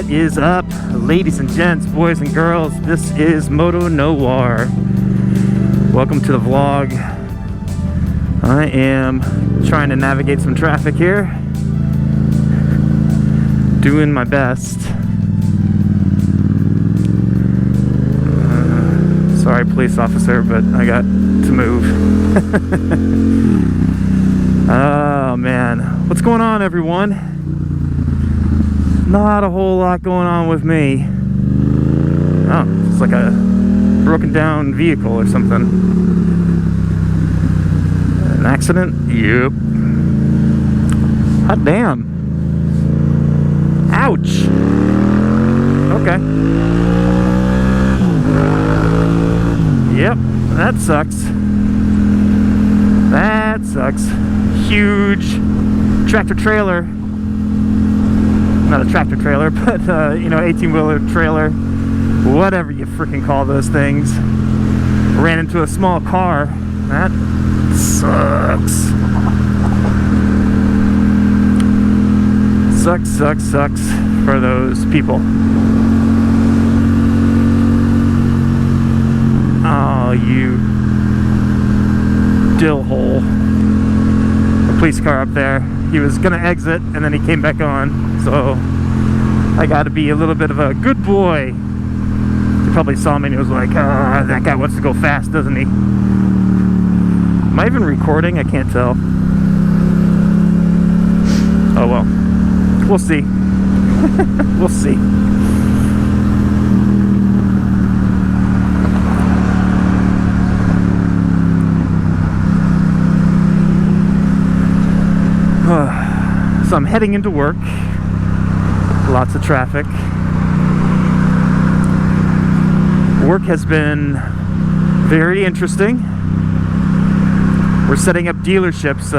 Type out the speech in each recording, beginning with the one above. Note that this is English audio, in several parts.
What is up, ladies and gents, boys and girls? This is Moto Noir. Welcome to the vlog. I am trying to navigate some traffic here. Doing my best. Sorry, police officer, but I got to move. Oh, man. What's going on, everyone? Not a whole lot going on with me. Oh, it's like a broken down vehicle or something. An accident? Yep. Hot damn. Ouch. Okay. Yep, that sucks. That sucks. Huge tractor trailer. Not a tractor trailer, but, 18-wheeler trailer. Whatever you freaking call those things. Ran into a small car. That sucks. Sucks for those people. Oh, you dill hole. The police car up there. He was gonna exit and then he came back on. So I gotta be a little bit of a good boy. He probably saw me and he was like, that guy wants to go fast, doesn't he? Am I even recording? I can't tell. Oh well. We'll see. We'll see. So I'm heading into work. Lots of traffic. Work has been very interesting. We're setting up dealerships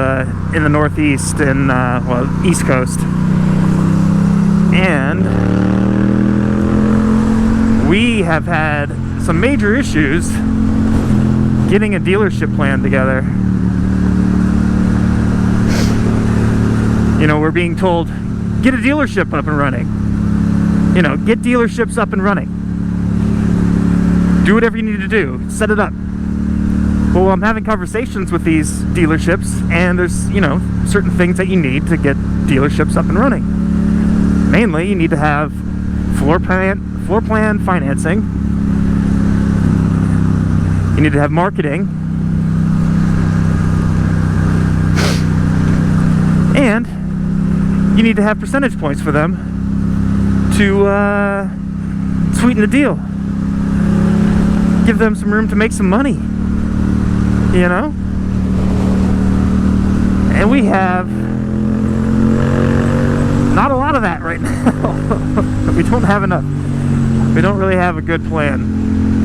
in the Northeast and East Coast. And we have had some major issues getting a dealership plan together. We're being told, get a dealership up and running. Get dealerships up and running. Do whatever you need to do. Set it up. Well, I'm having conversations with these dealerships, and there's, certain things that you need to get dealerships up and running. Mainly, you need to have floor plan financing. You need to have marketing. And you need to have percentage points for them to sweeten the deal. Give them some room to make some money. And we have not a lot of that right now. We don't have enough. We don't really have a good plan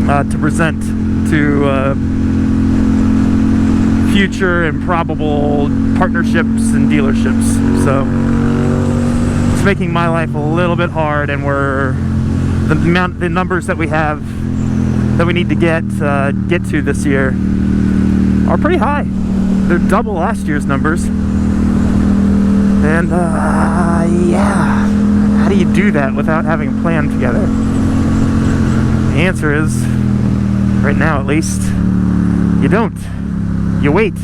to present to future and probable partnerships and dealerships. So it's making my life a little bit hard, and the numbers that we have that we need to get to this year are pretty high. They're double last year's numbers. And yeah, how do you do that without having a plan together? The answer is, right now at least, you don't. You wait.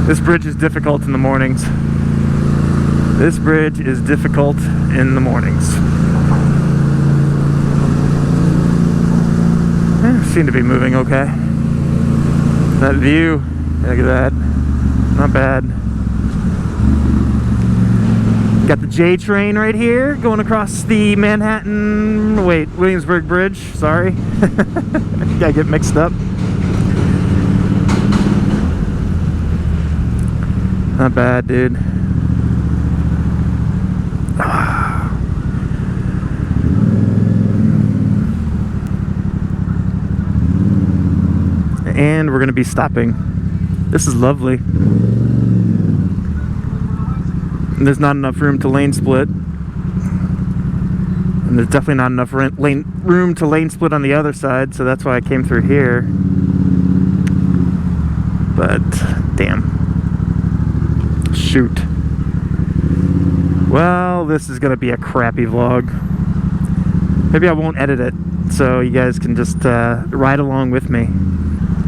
This bridge is difficult in the mornings. This bridge is difficult in the mornings. Seem to be moving okay. That view, look at that. Not bad. Got the J train right here going across the Williamsburg Bridge. Sorry. Gotta get mixed up. Not bad, dude. And we're going to be stopping. This is lovely. And there's not enough room to lane split. And there's definitely not enough room to lane split on the other side, so that's why I came through here. But, damn. Shoot. Well, this is gonna be a crappy vlog. Maybe I won't edit it, so you guys can just ride along with me.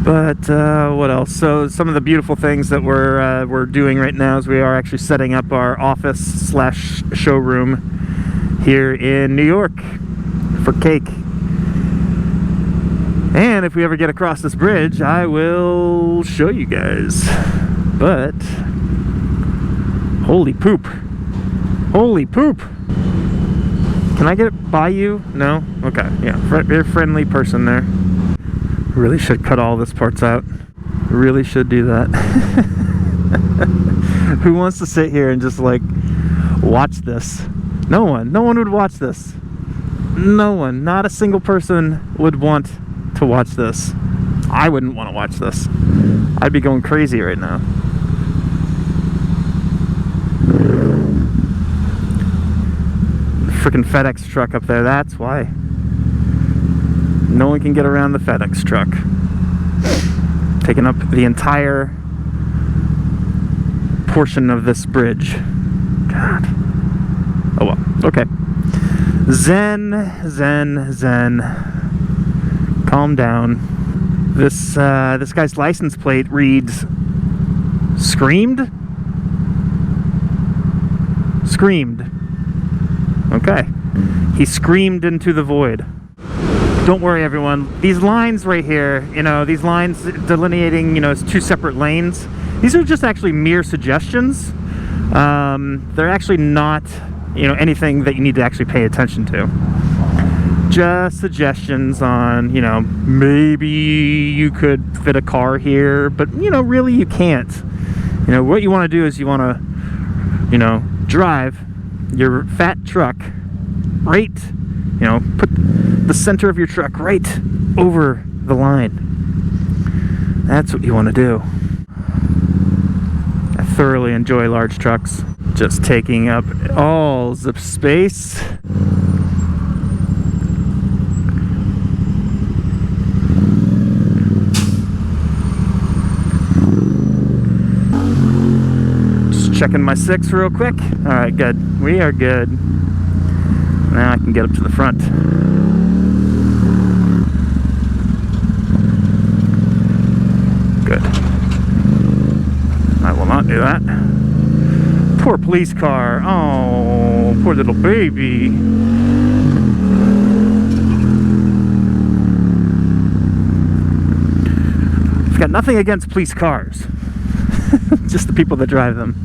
But what else? So some of the beautiful things that we're doing right now is we are actually setting up our office / showroom here in New York for Cake. And if we ever get across this bridge, I will show you guys. But holy poop. Holy poop. Can I get by you? No? Okay, yeah. Very friendly person there. Really should cut all this parts out. Really should do that. Who wants to sit here and just like watch this? No one. No one would watch this. No one. Not a single person would want to watch this. I wouldn't want to watch this. I'd be going crazy right now. Freaking FedEx truck up there, that's why. No one can get around the FedEx truck. Taking up the entire portion of this bridge. God. Oh well, okay. Zen. Calm down. This guy's license plate reads Screamed? Screamed. Okay. He screamed into the void. Don't worry, everyone. These lines right here, you know, these lines delineating, you know, two separate lanes, these are just actually mere suggestions. They're actually not, you know, anything that you need to actually pay attention to. Just suggestions on, you know, maybe you could fit a car here, but, you know, really you can't. You know, what you want to do is you want to, you know, drive your fat truck right, you know, put the center of your truck right over the line. That's what you want to do. I thoroughly enjoy large trucks. Just taking up all the space. Just checking my 6 real quick. Alright, good. We are good. Now I can get up to the front. Good. I will not do that. Poor police car. Oh, poor little baby. I've got nothing against police cars. Just the people that drive them.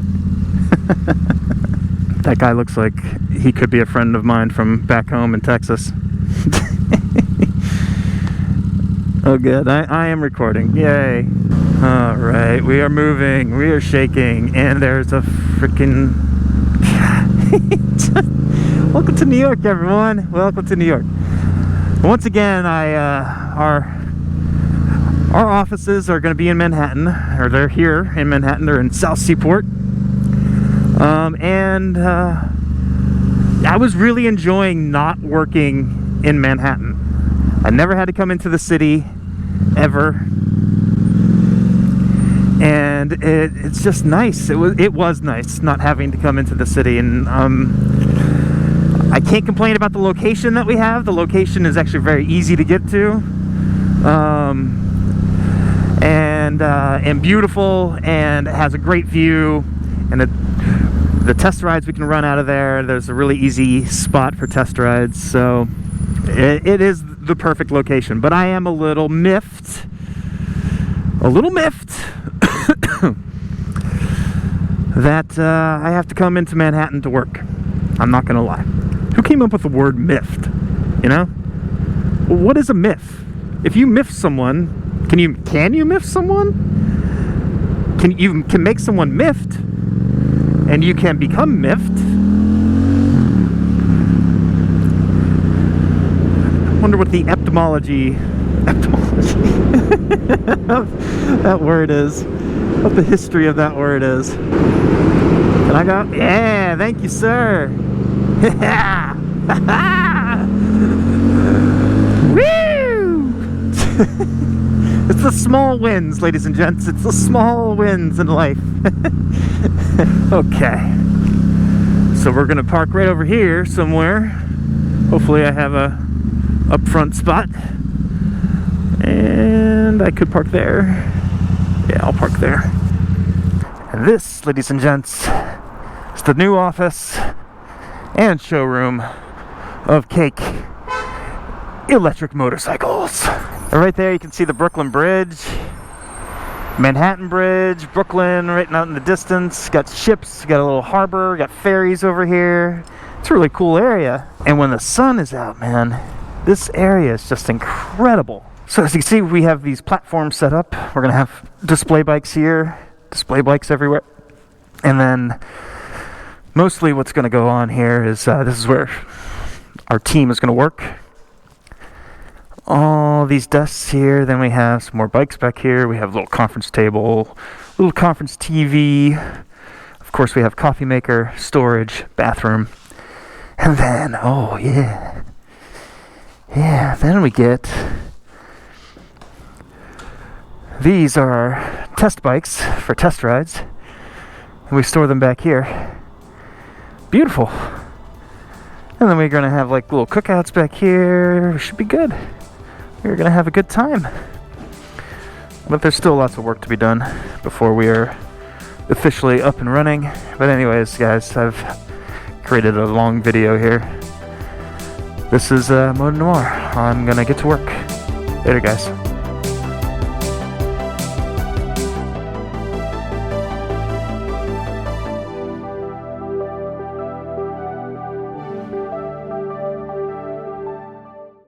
That guy looks like he could be a friend of mine from back home in Texas. Oh good, I am recording, yay. Alright, we are moving, we are shaking, and there's a freaking... Welcome to New York, everyone. Welcome to New York. Once again, our offices are going to be in Manhattan, or they're here in Manhattan, they're in South Seaport. I was really enjoying not working in Manhattan. I never had to come into the city, ever. And it's just nice. It was nice not having to come into the city. And I can't complain about the location that we have. The location is actually very easy to get to. And beautiful, and it has a great view, and the test rides we can run out of there. There's a really easy spot for test rides, so it is the perfect location. But I am a little miffed that I have to come into Manhattan to work. I'm not gonna lie. Who came up with the word miffed? You know? Well, what is a miff? If you miff someone, can you miff someone? You can make someone miffed, and you can become miffed. I wonder what the etymology of that word is, what the history of that word is. Can I go? Yeah, thank you, sir. Woo! It's the small wins, ladies and gents. It's the small wins in life. Okay. So we're gonna park right over here somewhere. Hopefully I have a up front spot. And I could park there. Yeah, I'll park there. And this, ladies and gents, is the new office and showroom of Cake Electric Motorcycles. And right there you can see the Brooklyn Bridge, Manhattan Bridge, Brooklyn right out in the distance. Got ships, got a little harbor, got ferries over here. It's a really cool area. And when the sun is out, man, this area is just incredible. So as you can see, we have these platforms set up. We're gonna have display bikes here, display bikes everywhere. And then mostly what's gonna go on here is, this is where our team is gonna work. All these desks here, then we have some more bikes back here. We have a little conference table, little conference TV. Of course, we have coffee maker, storage, bathroom. And then, oh yeah. Yeah, then we get, these are test bikes for test rides. And we store them back here. Beautiful. And then we're gonna have like little cookouts back here. Should be good. We're gonna have a good time. But there's still lots of work to be done before we are officially up and running. But anyways, guys, I've created a long video here. This is Moto Noir. I'm gonna get to work. Later, guys.